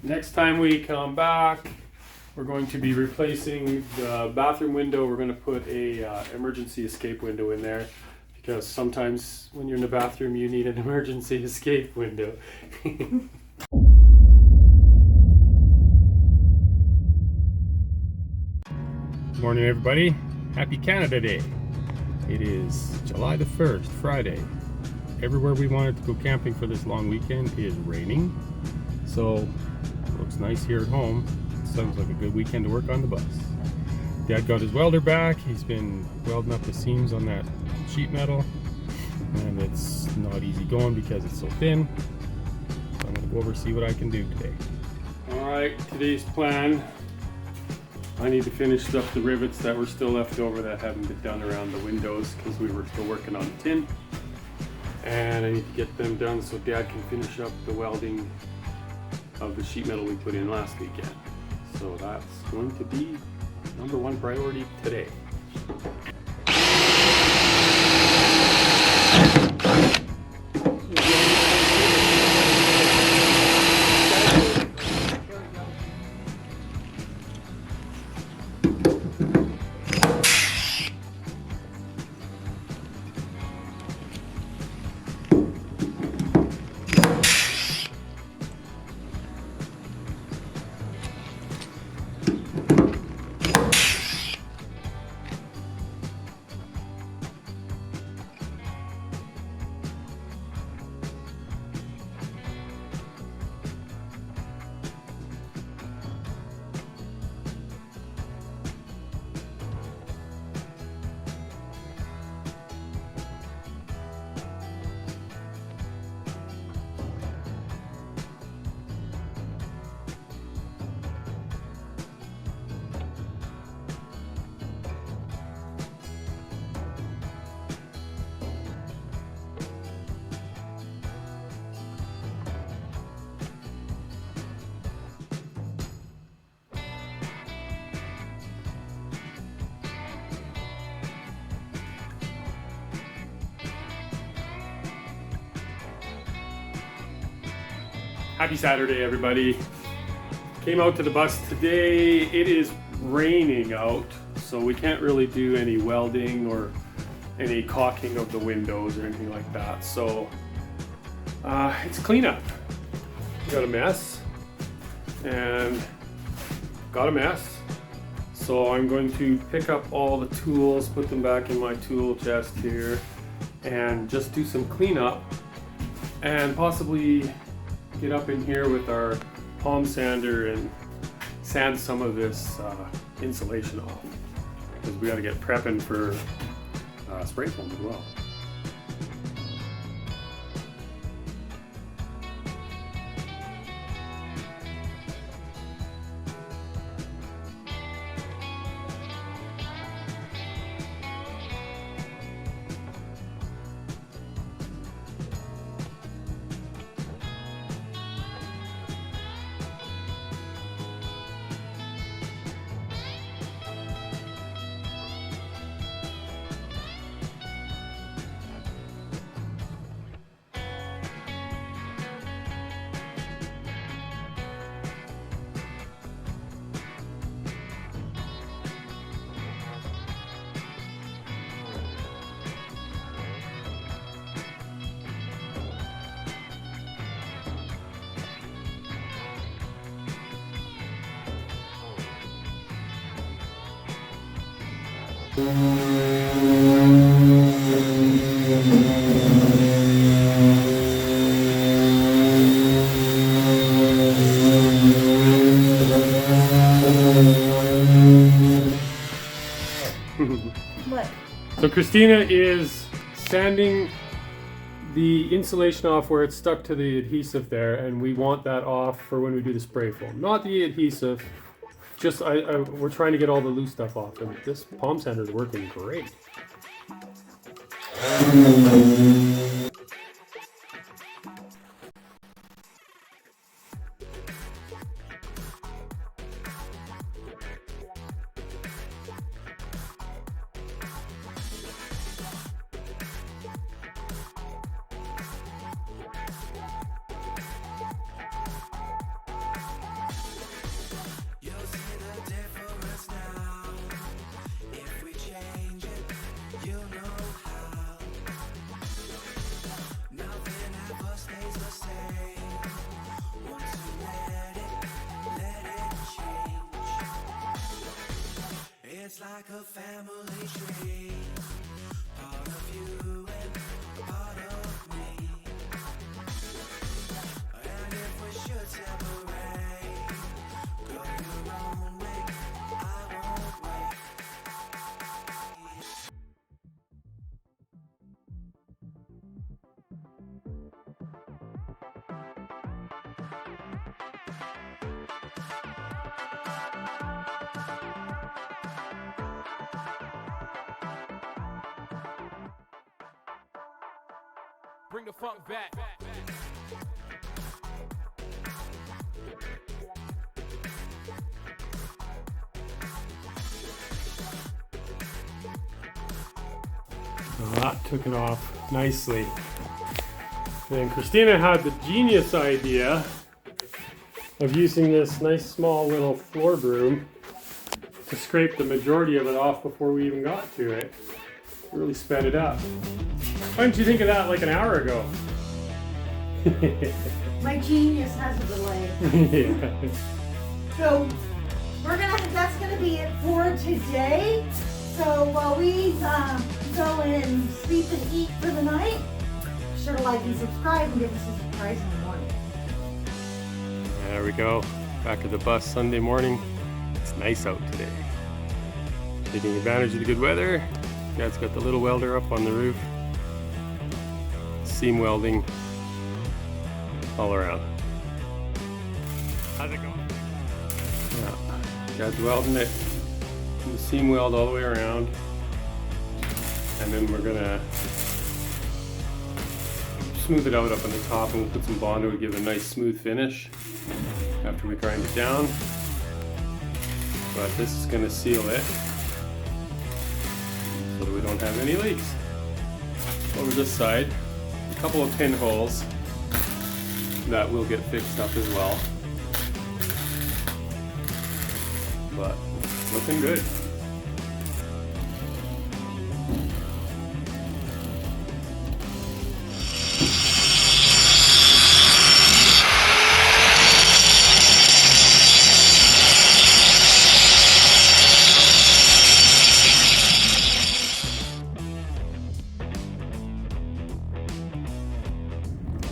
Next time we come back, we're going to be replacing the bathroom window. We're going to put a emergency escape window in there because sometimes when you're in the bathroom you need an emergency escape window. Good morning everybody. Happy Canada Day. It is July the 1st, Friday. Everywhere we wanted to go camping for this long weekend is raining. So it looks nice here at home. Sounds like a good weekend to work on the bus. Dad got his welder back. He's been welding up the seams on that sheet metal, and it's not easy going because it's so thin. So I'm gonna go over and see what I can do today. All right, today's plan. I need to finish up the rivets that were still left over that haven't been done around the windows because we were still working on the tin. And I need to get them done so Dad can finish up the welding of the sheet metal we put in last weekend. So that's going to be number one priority today. Happy Saturday, everybody. Came out to the bus today. It is raining out, so we can't really do any welding or any caulking of the windows or anything like that. So it's cleanup. Got a mess and got a mess. So I'm going to pick up all the tools, put them back in my tool chest here, and just do some cleanup and possibly get up in here with our palm sander and sand some of this insulation off, because we got to get prepping for spray foam as well. What? So Christina is sanding the insulation off where it's stuck to the adhesive there, and we want that off for when we do the spray foam. Not the adhesive, just we're trying to get all the loose stuff off, and this palm sander is working great. bring the funk back. Well, that took it off nicely. And Christina had the genius idea of using this nice small little floor broom to scrape the majority of it off before we even got to it. Really sped it up. Why didn't you think of that like an hour ago? My genius has a delay. Yeah. So that's gonna be it for today. So while we go and sleep and eat for the night, be sure to like and subscribe and give us a surprise in the morning. There we go. Back at the bus Sunday morning. It's nice out today. Taking advantage of the good weather. Dad's got the little welder up on the roof. Seam welding all around. How's it going? Yeah. Dad's welding it. The seam weld all the way around. And then we're gonna smooth it out up on the top, and we'll put some Bondo to give it a nice smooth finish after we grind it down. But this is gonna seal it so that we don't have any leaks. Over this side, a couple of pinholes that will get fixed up as well. But looking good.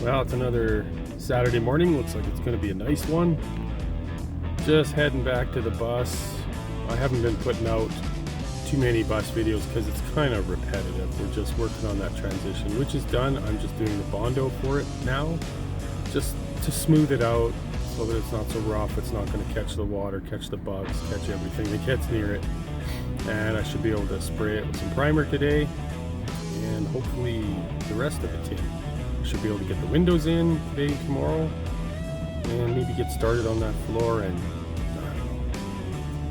Well, it's another Saturday morning. Looks like it's going to be a nice one. Just heading back to the bus. I haven't been putting out too many bus videos because it's kind of repetitive. We're just working on that transition, which is done. I'm just doing the Bondo for it now, just to smooth it out so that it's not so rough. It's not going to catch the water, catch the bugs, catch everything that gets near it. And I should be able to spray it with some primer today, and hopefully the rest of it in. Should be able to get the windows in today, tomorrow, and maybe get started on that floor and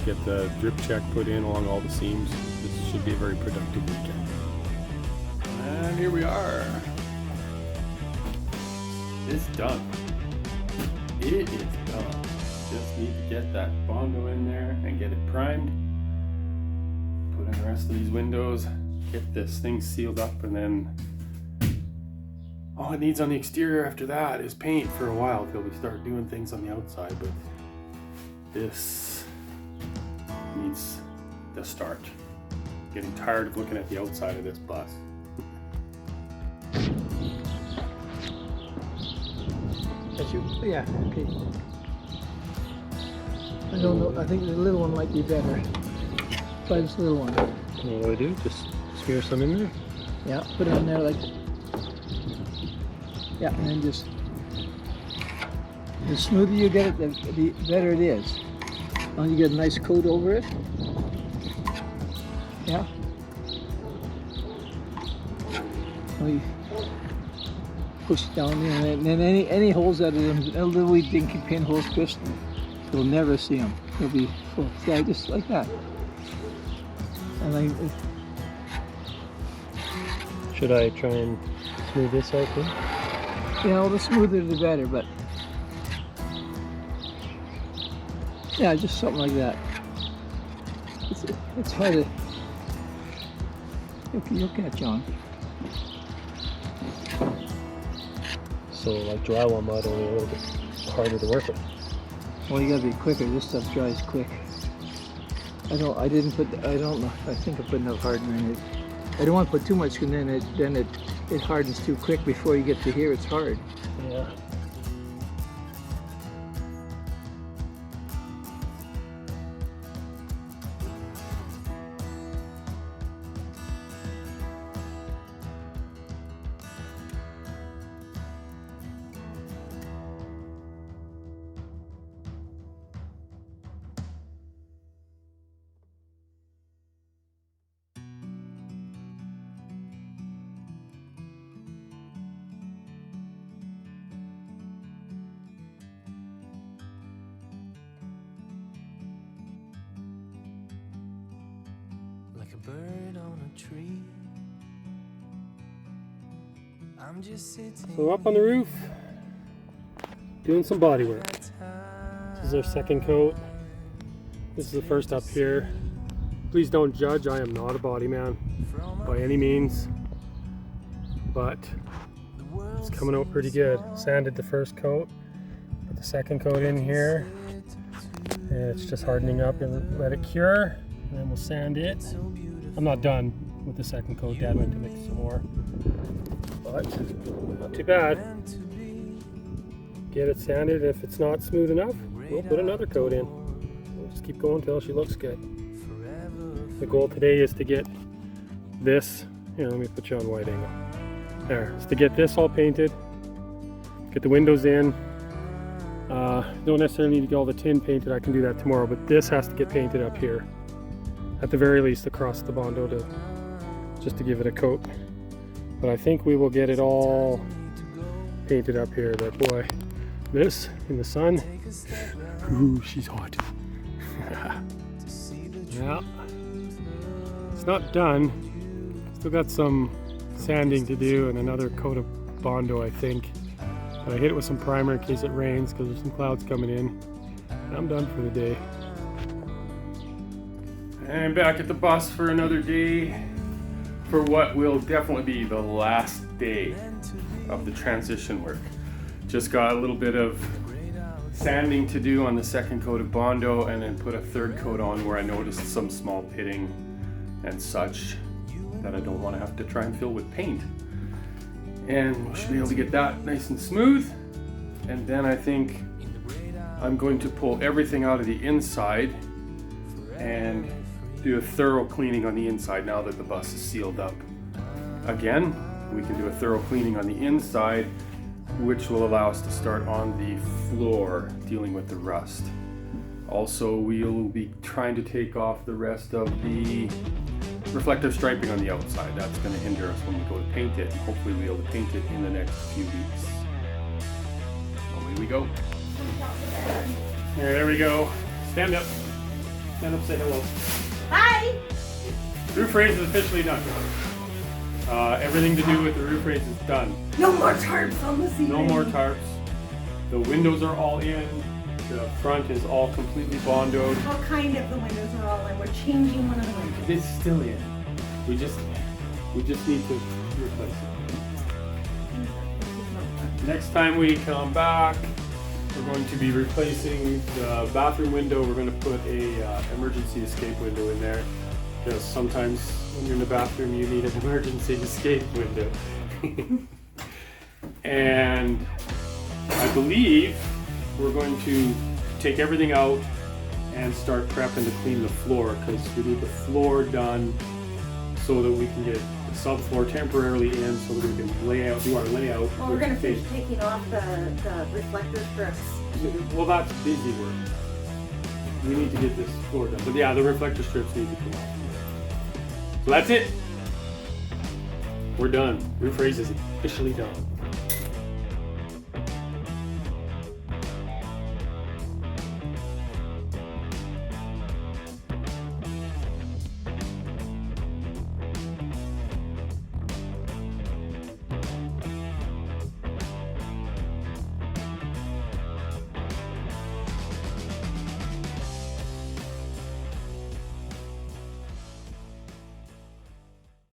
get the drip check put in along all the seams. This should be a very productive weekend. And here we are. It's done. It is done. Just need to get that Bondo in there and get it primed. Put in the rest of these windows, get this thing sealed up, and then all it needs on the exterior after that is paint for a while till we start doing things on the outside. But this needs the start. Getting tired of looking at the outside of this bus. That's you? Yeah, okay. I don't know, I think the little one might be better. Try this little one. What do I do? Just smear some in there? Yeah, put it in there like, yeah, and then just, the smoother you get it, the better it is. And you get a nice coat over it. Yeah. We push it down there, and then any holes that are in little wee dinky pinholes, Chris, you'll never see them. They'll be full. Yeah, just like that. And Should I try and smooth this out too? you know, the smoother the better, but yeah, just something like that. It's hard to look at, John. So like drywall mud, only a little bit harder to work with. Well, you gotta be quicker. This stuff dries quick. I don't know. I think I put enough hardener in it. I don't want to put too much, and then it hardens too quick. Before you get to here, it's hard. Yeah. bird on a tree. I'm just sitting. So up on the roof, doing some body work. This is our second coat. This is the first up here. Please don't judge, I am not a body man by any means, but it's coming out pretty good. Sanded the first coat, put the second coat in here, and it's just hardening up, and let it cure, and then we'll sand it. I'm not done with the second coat, Dad went to mix some more, but not too bad. Get it sanded, if it's not smooth enough, we'll put another coat in. We'll just keep going until she looks good. The goal today is to get this, here, let me put you on wide angle. There, is to get this all painted, get the windows in. Don't necessarily need to get all the tin painted, I can do that tomorrow, but this has to get painted up here. At the very least across the Bondo just to give it a coat. But I think we will get it all painted up here. But boy, this in the sun, ooh, she's hot. Yeah. It's not done. Still got some sanding to do and another coat of Bondo, I think. But I hit it with some primer in case it rains because there's some clouds coming in. And I'm done for the day. And back at the bus for another day for what will definitely be the last day of the transition work. Just got a little bit of sanding to do on the second coat of Bondo and then put a third coat on where I noticed some small pitting and such that I don't want to have to try and fill with paint. And we should be able to get that nice and smooth. And then I think I'm going to pull everything out of the inside and do a thorough cleaning on the inside now that the bus is sealed up. Again, we can do a thorough cleaning on the inside, which will allow us to start on the floor dealing with the rust. Also, we'll be trying to take off the rest of the reflective striping on the outside. That's going to hinder us when we go to paint it. Hopefully we'll be able to paint it in the next few weeks. Away we go. There we go. Stand up. Stand up, say hello. Hi! Roof raise is officially done. Everything to do with the roof raise is done. No more tarps on the ceiling. No more tarps. The windows are all in. The front is all completely bondoed. What kind of the windows are all in? We're changing one of the windows. It's still in. We just need to replace it. Next time we come back, we're going to be replacing the bathroom window. We're going to put a emergency escape window in there. Because sometimes when you're in the bathroom, you need an emergency escape window. And I believe we're going to take everything out and start prepping to clean the floor, because we need the floor done so that we can get the subfloor temporarily in so that we can do our layout. Well, we're going to finish taking off the reflector strips. Well, that's busy work. We need to get this floor done. But yeah, the reflector strips need to come off. So that's it. We're done. Roof raise is officially done.